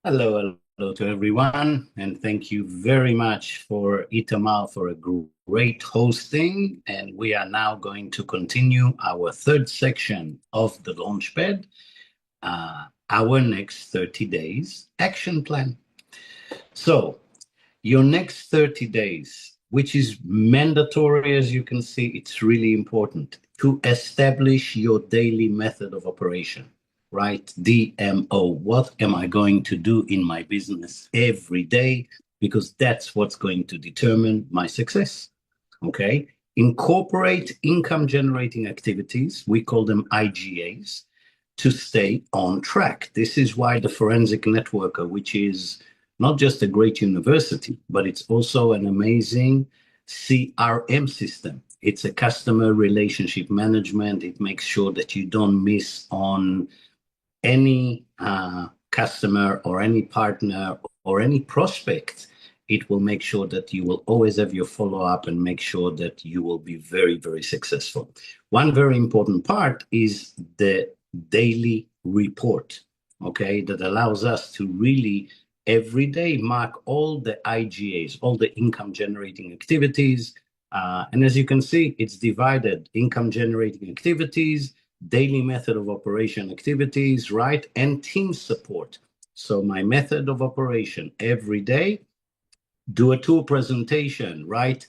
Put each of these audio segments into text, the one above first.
Hello to everyone, and thank you very much for Itamar for a great hosting. And we are now going to continue our third section of the Launchpad, our next 30 days action plan. So your next 30 days, which is mandatory, as you can see, it's really important to establish your daily method of operation, right? DMO. What am I going to do in my business every day? Because that's what's going to determine my success. Okay. Incorporate income generating activities. We call them IGAs to stay on track. This is why the Forensic Networker, which is not just a great university, but it's also an amazing CRM system. It's a customer relationship management. It makes sure that you don't miss on any customer or any partner or any prospect. It will make sure that you will always have your follow-up and make sure that you will be very, very successful. One very important part is the daily report, okay, that allows us to really every day mark all the IGAs, all the income generating activities. And as you can see, it's divided: income generating activities, daily method of operation activities, right? And team support. So my method of operation every day: do a tour presentation, right?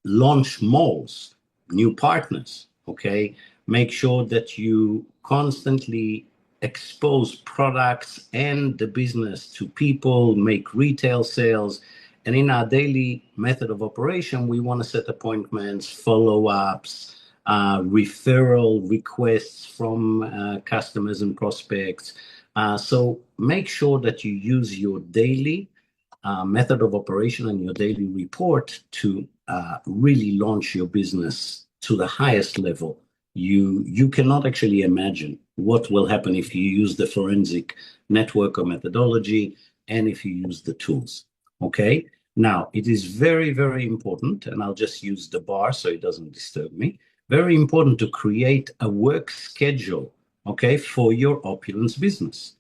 Launch malls, new partners, okay? Make sure that you constantly expose products and the business to people, make retail sales. And in our daily method of operation, we want to set appointments, follow-ups, referral requests from customers and prospects. So make sure that you use your daily method of operation and your daily report to really launch your business to the highest level. You cannot actually imagine what will happen if you use the forensic network or methodology and if you use the tools. Okay. Now, it is very, very important, and I'll just use the bar so it doesn't disturb me. Very important to create a work schedule, okay, for your Opulence business.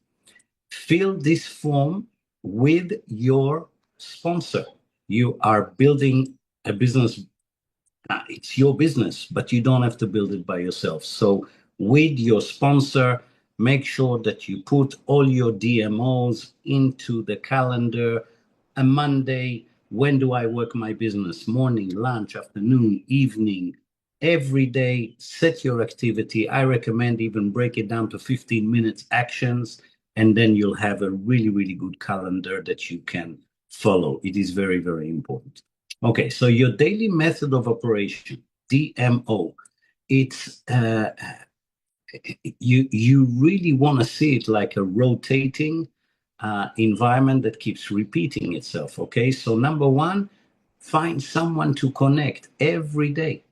Fill this form with your sponsor. You are building a business. It's your business, but you don't have to build it by yourself. So with your sponsor, make sure that you put all your DMOs into the calendar. A Monday, when do I work my business? Morning, lunch, afternoon, evening, every day. Set your activity. I recommend even break it down to 15 minutes actions, and then you'll have a really, really good calendar that you can follow. It is very, very important. Okay, so your daily method of operation, DMO, it's you really want to see it like a rotating environment that keeps repeating itself. Okay, so number one, find someone to connect every day,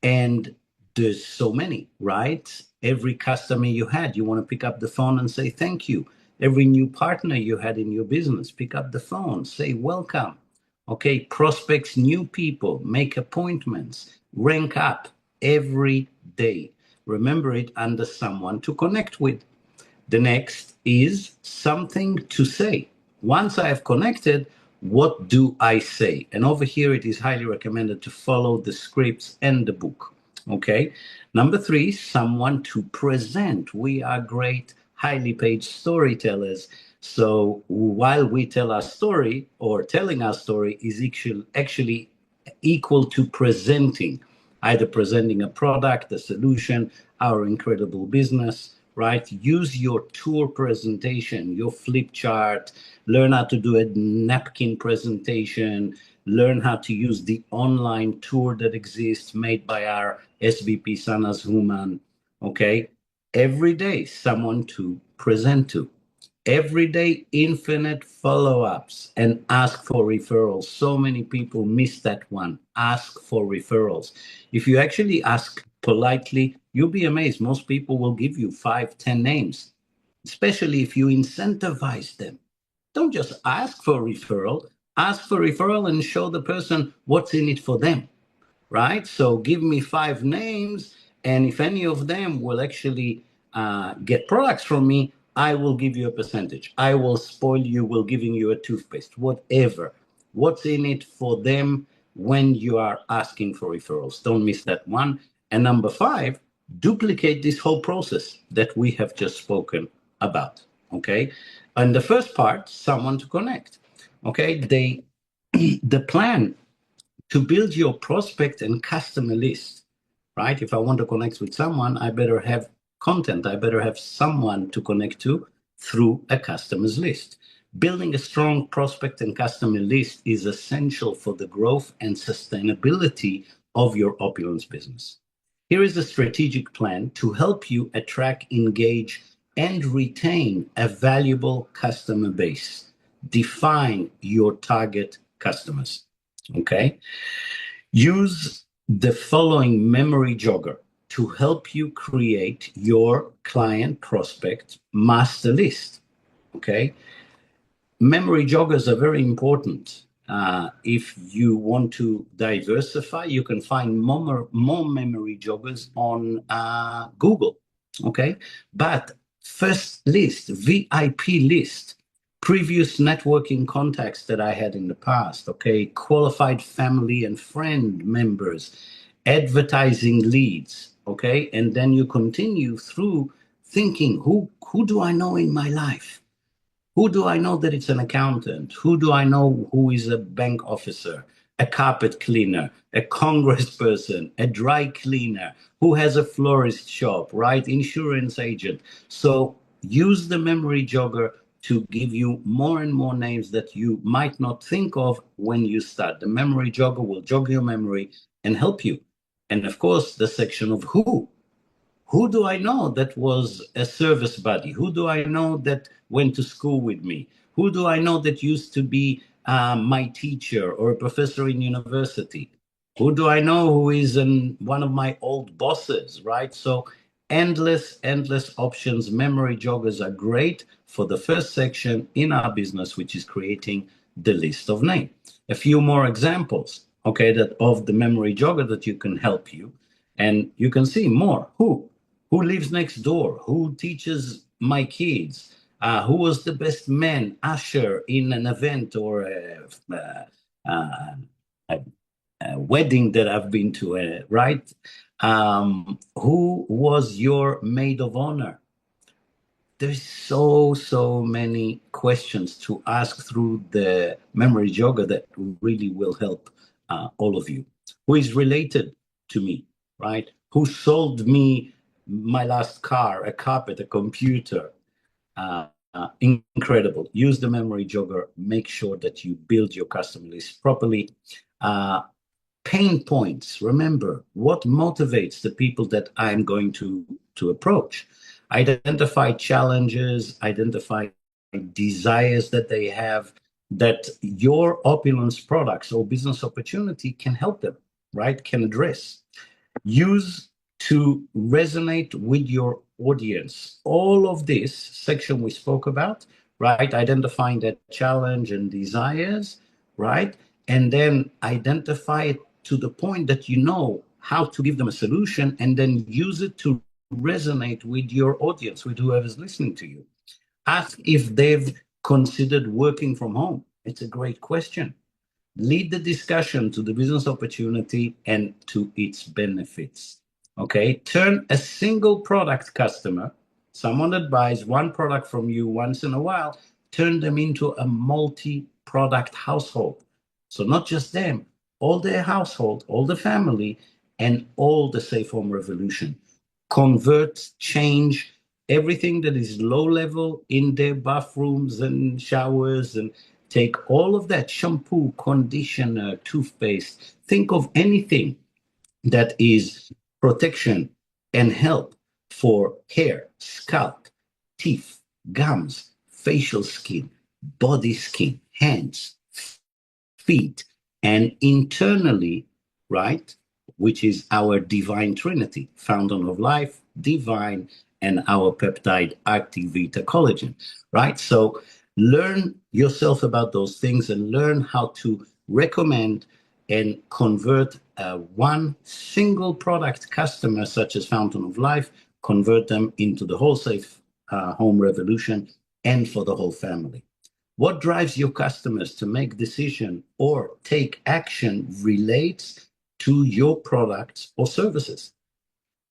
and there's so many, right? Every customer you had, you want to pick up the phone and say thank you. Every new partner you had in your business, pick up the phone, say welcome. Okay, prospects, new people, make appointments, rank up every day. Remember it under someone to connect with. The next is something to say. Once I have connected, what do I say? And over here, it is highly recommended to follow the scripts and the book. Okay. Number three, someone to present. We are great, highly paid storytellers. So while we tell our story, or telling our story is actually equal to presenting, either presenting a product, a solution, our incredible business, right? Use your tour presentation, your flip chart, learn how to do a napkin presentation, learn how to use the online tour that exists made by our SVP Sanas Human, okay? Every day, someone to present to. Every day, infinite follow-ups and ask for referrals. So many people miss that one. Ask for referrals. If you actually ask politely, you'll be amazed. Most people will give you 5, 10 names, especially if you incentivize them. Don't just ask for referral. Ask for referral and show the person what's in it for them, right? So give me 5 names, and if any of them will actually get products from me, I will give you a percentage. I will spoil you, will giving you a toothpaste, whatever. What's in it for them when you are asking for referrals? Don't miss that one. And number 5, duplicate this whole process that we have just spoken about. Okay. And the first part, someone to connect. Okay. The plan to build your prospect and customer list, right? If I want to connect with someone, I better have content. I better have someone to connect to through a customer's list. Building a strong prospect and customer list is essential for the growth and sustainability of your Opulence business. Here is a strategic plan to help you attract, engage, and retain a valuable customer base. Define your target customers. Okay. Use the following memory jogger to help you create your client prospect master list. Okay. Memory joggers are very important. If you want to diversify, you can find more memory joggers on Google. Okay. But first list, VIP list, previous networking contacts that I had in the past, okay, qualified family and friend members, advertising leads, okay, and then you continue through thinking, who do I know in my life? Who do I know that it's an accountant? Who do I know who is a bank officer, a carpet cleaner, a congressperson, a dry cleaner, who has a florist shop, right? Insurance agent. So use the memory jogger to give you more and more names that you might not think of when you start. The memory jogger will jog your memory and help you. And of course, the section of who. Who do I know that was a service buddy? Who do I know that went to school with me? Who do I know that used to be my teacher or a professor in university? Who do I know who is one of my old bosses, right? So endless options. Memory joggers are great for the first section in our business, which is creating the list of names. A few more examples, okay, that of the memory jogger that you can help you. And you can see more. Who lives next door? Who teaches my kids? Who was the best man usher in an event or a wedding that I've been to, right? Who was your maid of honor? There's so many questions to ask through the memory jogger that really will help all of you. Who is related to me, right? Who sold me my last car, a carpet, a computer? Incredible. Use the memory jogger. Make sure that you build your customer list properly. Pain points. Remember, what motivates the people that I'm going to approach? Identify challenges, identify desires that they have, that your Opulence products or business opportunity can help them, right? Can address. Use to resonate with your audience. All of this section we spoke about, right? Identifying that challenge and desires, right? And then identify it to the point that you know how to give them a solution, and then use it to resonate with your audience, with whoever's listening to you. Ask if they've considered working from home. It's a great question. Lead the discussion to the business opportunity and to its benefits. Okay, turn a single product customer, someone that buys one product from you once in a while, turn them into a multi-product household. So not just them, all their household, all the family, and all the Safe Home Revolution. Convert, change everything that is low level in their bathrooms and showers, and take all of that shampoo, conditioner, toothpaste. Think of anything that is protection and help for hair, scalp, teeth, gums, facial skin, body skin, hands, feet, and internally, right, which is our divine trinity, fountain of life, divine, and our peptide Activita collagen, right? So learn yourself about those things and learn how to recommend and convert one single product customer, such as Fountain of Life, convert them into the whole Safe home revolution and for the whole family. What drives your customers to make decision or take action relates to your products or services.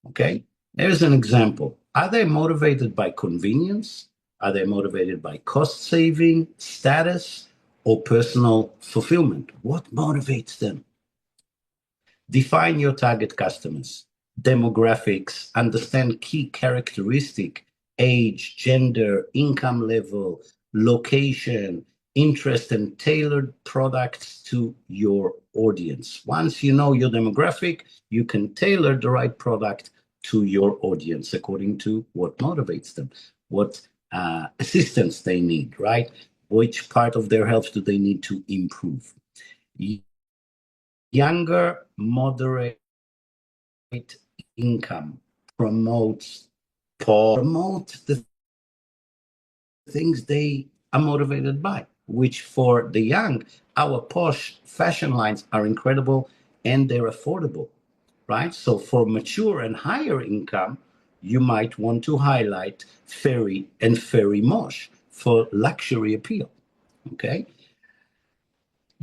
Okay, there's an example. Are they motivated by convenience? Are they motivated by cost saving, status, or personal fulfillment? What motivates them? Define your target customers, demographics, understand key characteristic, age, gender, income level, location, interest, and tailored products to your audience. Once you know your demographic, you can tailor the right product to your audience according to what motivates them, what assistance they need, right? Which part of their health do they need to improve? Younger, moderate income promote the things they are motivated by, which for the young, our posh fashion lines are incredible and they're affordable, right? So for mature and higher income, you might want to highlight fairy and fairy mosh for luxury appeal, okay?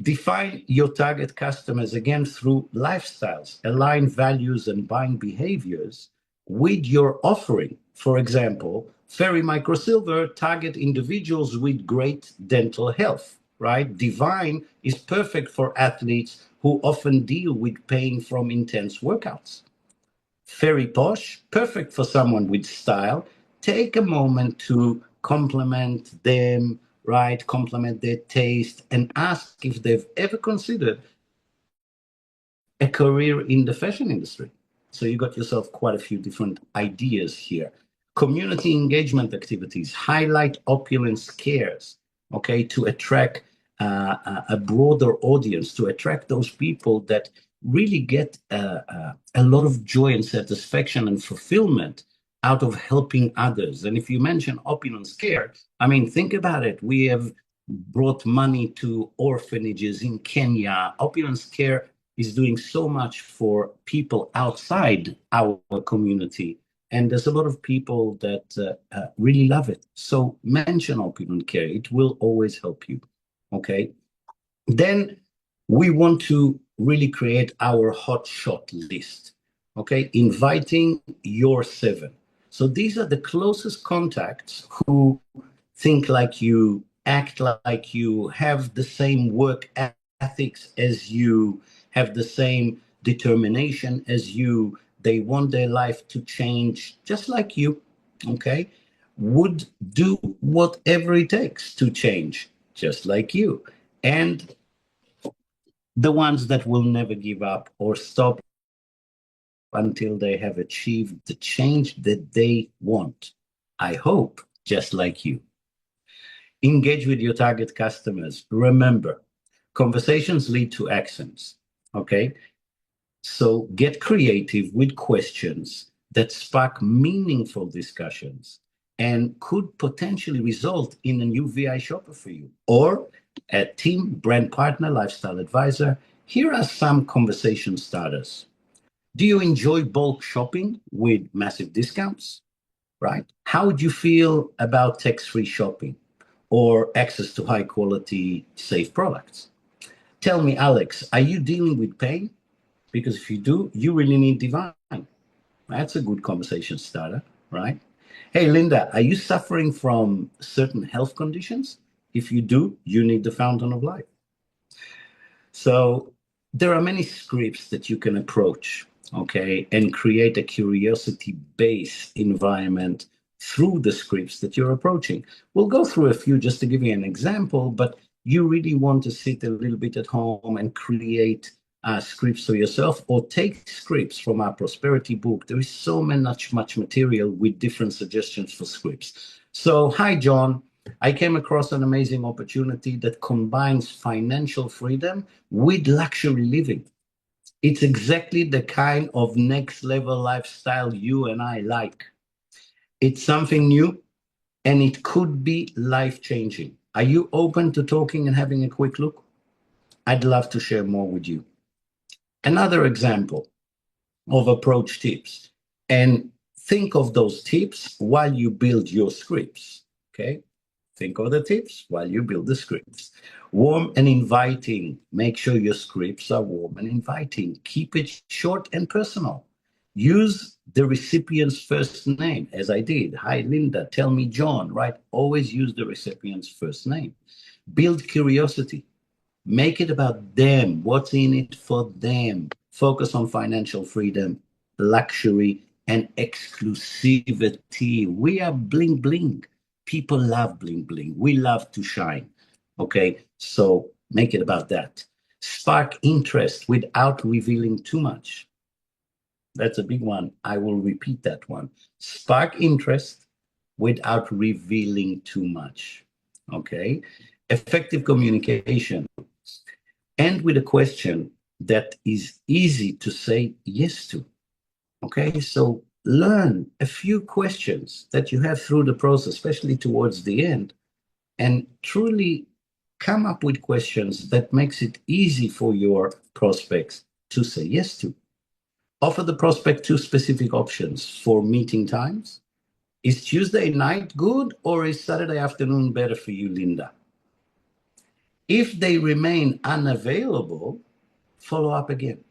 Define your target customers again through lifestyles, align values and buying behaviors with your offering. For example, Fairy Microsilver target individuals with great dental health, right? Divine is perfect for athletes who often deal with pain from intense workouts. Fairy Posh, perfect for someone with style. Take a moment to compliment them, right? Compliment their taste and ask if they've ever considered a career in the fashion industry. So you got yourself quite a few different ideas here. Community engagement activities, highlight Opulence Cares, okay, to attract a broader audience, to attract those people that really get a lot of joy and satisfaction and fulfillment out of helping others. And if you mention Opulence Care, I mean, think about it. We have brought money to orphanages in Kenya. Opulence Care is doing so much for people outside our community. And there's a lot of people that really love it. So mention Opulence Care. It will always help you. Okay. Then we want to really create our hot shot list. Okay. Inviting your 7. So these are the closest contacts who think like you, act like you, have the same work ethics as you, have the same determination as you. They want their life to change just like you, okay? Would do whatever it takes to change just like you. And the ones that will never give up or stop until they have achieved the change that they want. I hope just like you. Engage with your target customers. Remember, conversations lead to actions, okay? So get creative with questions that spark meaningful discussions and could potentially result in a new VI shopper for you or a team brand partner, lifestyle advisor. Here are some conversation starters. Do you enjoy bulk shopping with massive discounts, right? How would you feel about tax-free shopping or access to high quality, safe products? Tell me, Alex, are you dealing with pain? Because if you do, you really need Divine. That's a good conversation starter, right? Hey, Linda, are you suffering from certain health conditions? If you do, you need the Fountain of Life. So there are many scripts that you can approach, okay, and create a curiosity-based environment through the scripts that you're approaching. We'll go through a few just to give you an example, but you really want to sit a little bit at home and create scripts for yourself, or take scripts from our prosperity book. There is so much material with different suggestions for scripts. So, hi, John. I came across an amazing opportunity that combines financial freedom with luxury living. It's exactly the kind of next level lifestyle you and I like. It's something new and it could be life-changing. Are you open to talking and having a quick look? I'd love to share more with you. Another example of approach tips. And think of those tips while you build your scripts, okay? Think of the tips while you build the scripts. Warm and inviting. Make sure your scripts are warm and inviting. Keep it short and personal. Use the recipient's first name, as I did. Hi, Linda. Tell me, John, right? Always use the recipient's first name. Build curiosity. Make it about them. What's in it for them? Focus on financial freedom, luxury, and exclusivity. We are bling bling. People love bling bling. We love to shine. Okay, so make it about that. Spark interest without revealing too much. That's a big one. I will repeat that one. Spark interest without revealing too much. Okay, effective communication. End with a question that is easy to say yes to. Okay, so learn a few questions that you have through the process, especially towards the end, and truly come up with questions that makes it easy for your prospects to say yes to. Offer the prospect two specific options for meeting times. Is Tuesday night good, or is Saturday afternoon better for you, Linda? If they remain unavailable, follow up again.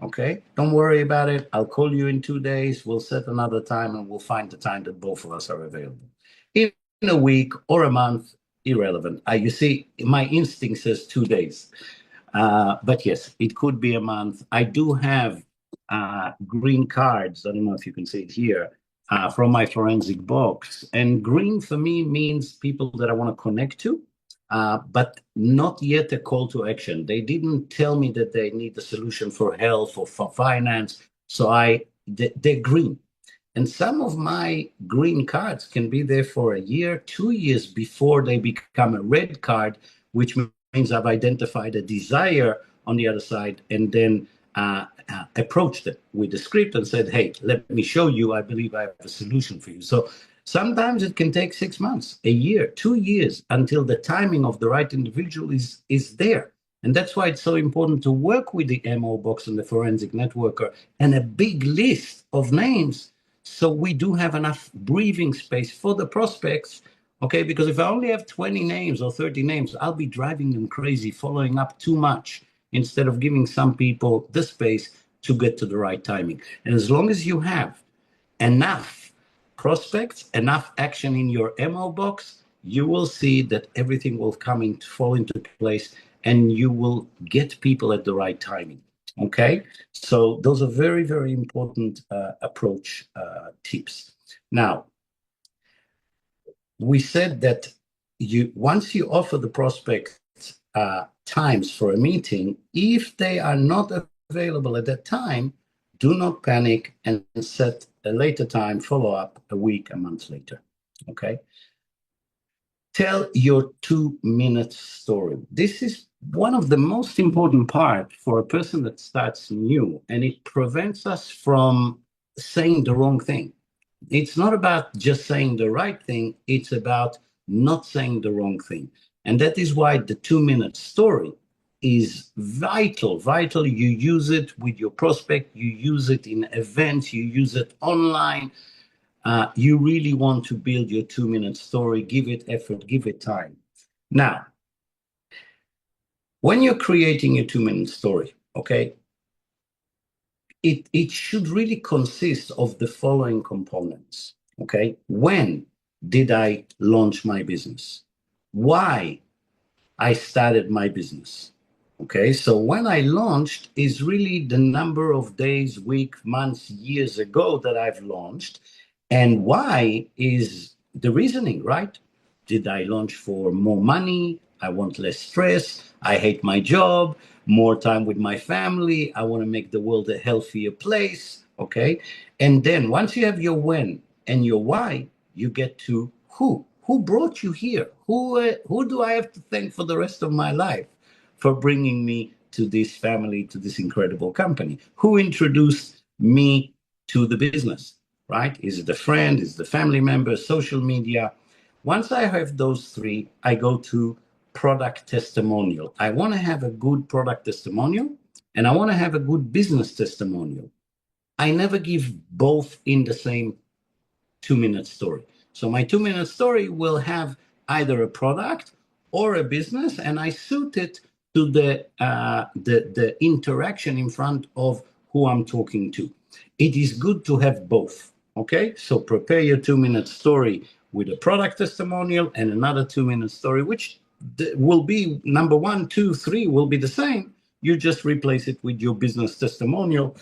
Okay, don't worry about it. I'll call you in 2 days. We'll set another time and we'll find the time that both of us are available. In a week or a month, irrelevant. You see, my instinct says 2 days. But yes, it could be a month. I do have green cards. I don't know if you can see it here from my forensic box. And green for me means people that I want to connect to. But not yet a call to action. They didn't tell me that they need a solution for health or for finance. So they're green. And some of my green cards can be there for a year, 2 years before they become a red card, which means I've identified a desire on the other side and then approached them with the script and said, hey, let me show you. I believe I have a solution for you. So sometimes it can take 6 months, a year, 2 years until the timing of the right individual is there. And that's why it's so important to work with the MO box and the forensic networker and a big list of names so we do have enough breathing space for the prospects. Okay, because if I only have 20 names or 30 names, I'll be driving them crazy, following up too much instead of giving some people the space to get to the right timing. And as long as you have enough prospects, enough action in your MO box, you will see that everything will fall into place and you will get people at the right timing. Okay, so those are very, very important approach tips. Now, we said that once you offer the prospect times for a meeting, if they are not available at that time, do not panic and set a later time, follow up a week, a month later. Okay. Tell your 2-minute story. This is one of the most important part for a person that starts new, and it prevents us from saying the wrong thing. It's not about just saying the right thing. It's about not saying the wrong thing. And that is why the 2-minute story is vital. You use it with your prospect. You use it in events. You use it online. You really want to build your 2-minute story. Give it effort. Give it time. Now, when you're creating a 2-minute story, okay, it should really consist of the following components. Okay, when did I launch my business? Why I started my business? Okay, so when I launched is really the number of days, week, months, years ago that I've launched. And why is the reasoning, right? Did I launch for more money? I want less stress. I hate my job, more time with my family. I want to make the world a healthier place. Okay. And then once you have your when and your why, you get to who. Who brought you here? Who do I have to thank for the rest of my life for bringing me to this family, to this incredible company? Who introduced me to the business, right? Is it a friend? Is it a family member? Social media? Once I have those three, I go to product testimonial. I want to have a good product testimonial and I want to have a good business testimonial. I never give both in the same 2-minute story. So my 2-minute story will have either a product or a business, and I suit it to the interaction in front of who I'm talking to. It is good to have both. Okay, so prepare your 2-minute story with a product testimonial and another 2-minute story, which will be number 1, 2, 3 will be the same. You just replace it with your business testimonial.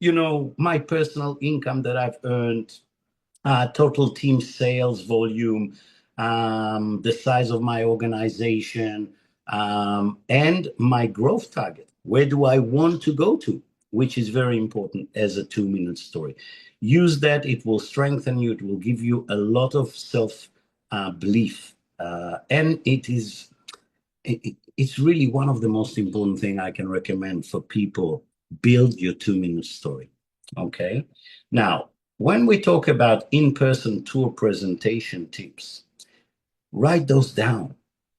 You know, my personal income that I've earned, total team sales volume, the size of my organization, and my growth target. Where do I want to go to? Which is very important as a 2-minute story. Use that. It will strengthen you. It will give you a lot of self-belief. And it's really one of the most important things I can recommend for people. Build your 2-minute story. Okay. Now, when we talk about in-person tour presentation tips, write those down.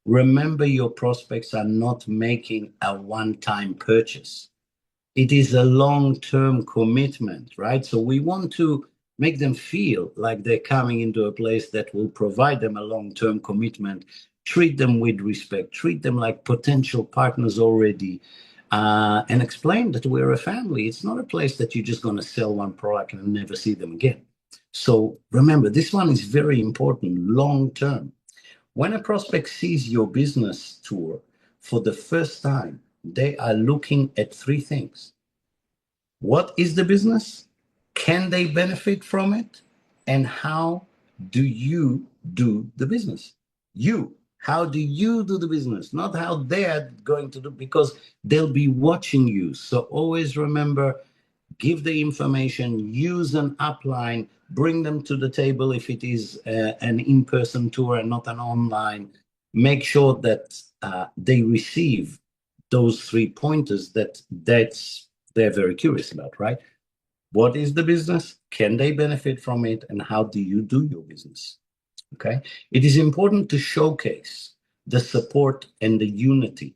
Remember, your prospects are not making a one-time purchase. It is a long-term commitment, right? So we want to make them feel like they're coming into a place that will provide them a long-term commitment. Treat them with respect. Treat them like potential partners already. And explain that we're a family. It's not a place that you're just going to sell one product and never see them again. So remember, this one is very important, long-term. When a prospect sees your business tour for the first time, they are looking at 3 things. What is the business? Can they benefit from it? And how do you do the business? How do you do the business? Not how they're going to do, because they'll be watching you. So always remember, give the information, use an upline, bring them to the table if it is an in-person tour and not an online. Make sure that they receive those 3 pointers that they're very curious about, right? What is the business? Can they benefit from it? And how do you do your business? Okay. It is important to showcase the support and the unity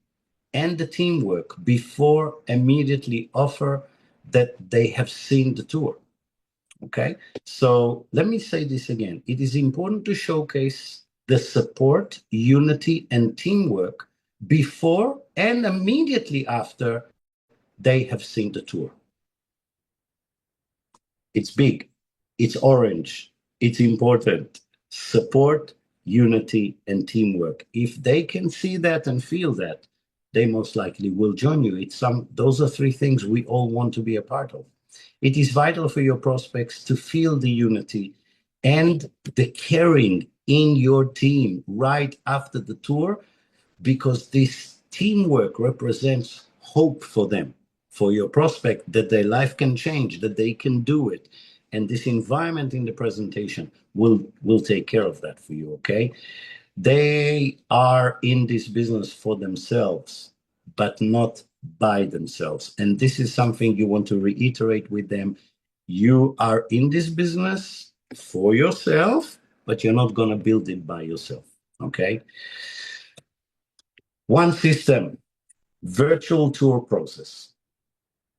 and the teamwork before immediately offer that they have seen the tour. Okay. So let me say this again. It is important to showcase the support, unity, and teamwork before and immediately after they have seen the tour. It's big, it's orange, it's important. Support, unity, and teamwork. If they can see that and feel that, they most likely will join you. Those are 3 things we all want to be a part of. It is vital for your prospects to feel the unity and the caring in your team right after the tour, because this teamwork represents hope for them, for your prospect, that their life can change, that they can do it. And this environment in the presentation will take care of that for you, okay? They are in this business for themselves, but not by themselves. And this is something you want to reiterate with them. You are in this business for yourself, but you're not going to build it by yourself, okay? One system, virtual tour process.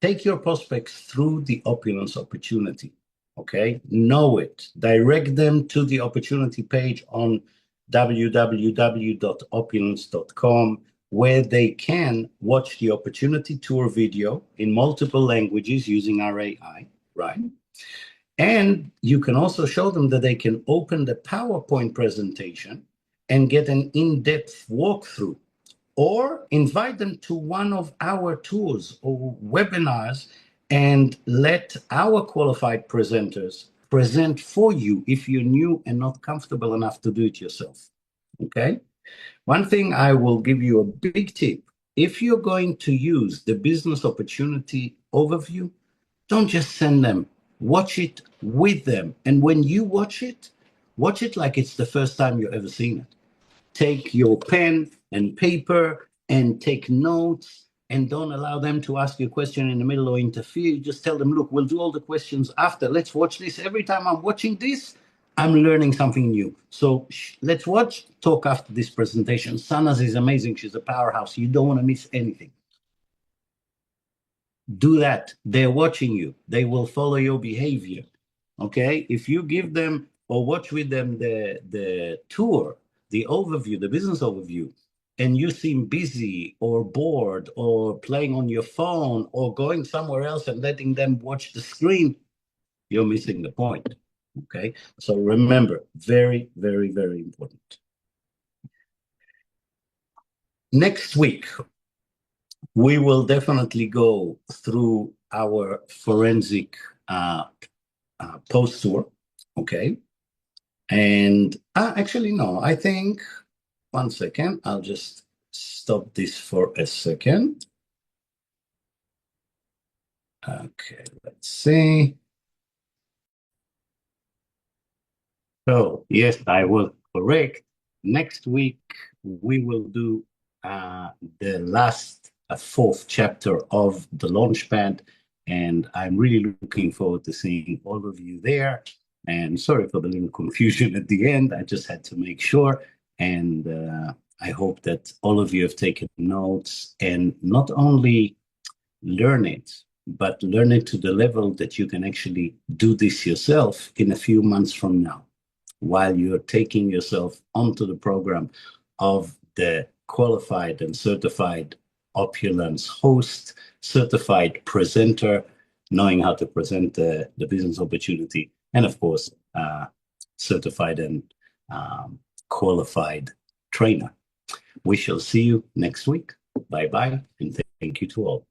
Take your prospects through the Opulence opportunity, okay? Know it. Direct them to the opportunity page on www.opulence.com, where they can watch the opportunity tour video in multiple languages using our AI, right? And you can also show them that they can open the PowerPoint presentation and get an in-depth walkthrough, or invite them to one of our tours or webinars and let our qualified presenters present for you if you're new and not comfortable enough to do it yourself. Okay? One thing I will give you a big tip. If you're going to use the business opportunity overview, don't just send them. Watch it with them. And when you watch it like it's the first time you've ever seen it. Take your pen and paper and take notes, and don't allow them to ask you a question in the middle or interfere. You just tell them, look, we'll do all the questions after. Let's watch this. Every time I'm watching this, I'm learning something new. So let's talk after this presentation. Sanaz is amazing. She's a powerhouse. You don't want to miss anything. Do that. They're watching you. They will follow your behavior. Okay? If you give them or watch with them the tour, the overview, the business overview, and you seem busy or bored or playing on your phone or going somewhere else and letting them watch the screen, you're missing the point. Okay, so remember, very, very, very important. Next week, we will definitely go through our forensic post tour. Okay, and actually, no, I think, one second, I'll just stop this for a second. Okay, let's see. So, yes, I was correct. Next week, we will do the last fourth chapter of the Launchpad, and I'm really looking forward to seeing all of you there. And sorry for the little confusion at the end. I just had to make sure. And I hope that all of you have taken notes and not only learn it, but learn it to the level that you can actually do this yourself in a few months from now, while you're taking yourself onto the program of the qualified and certified Opulence host, certified presenter, knowing how to present the business opportunity, and of course, certified and qualified trainer. We shall see you next week. Bye-bye, and thank you to all.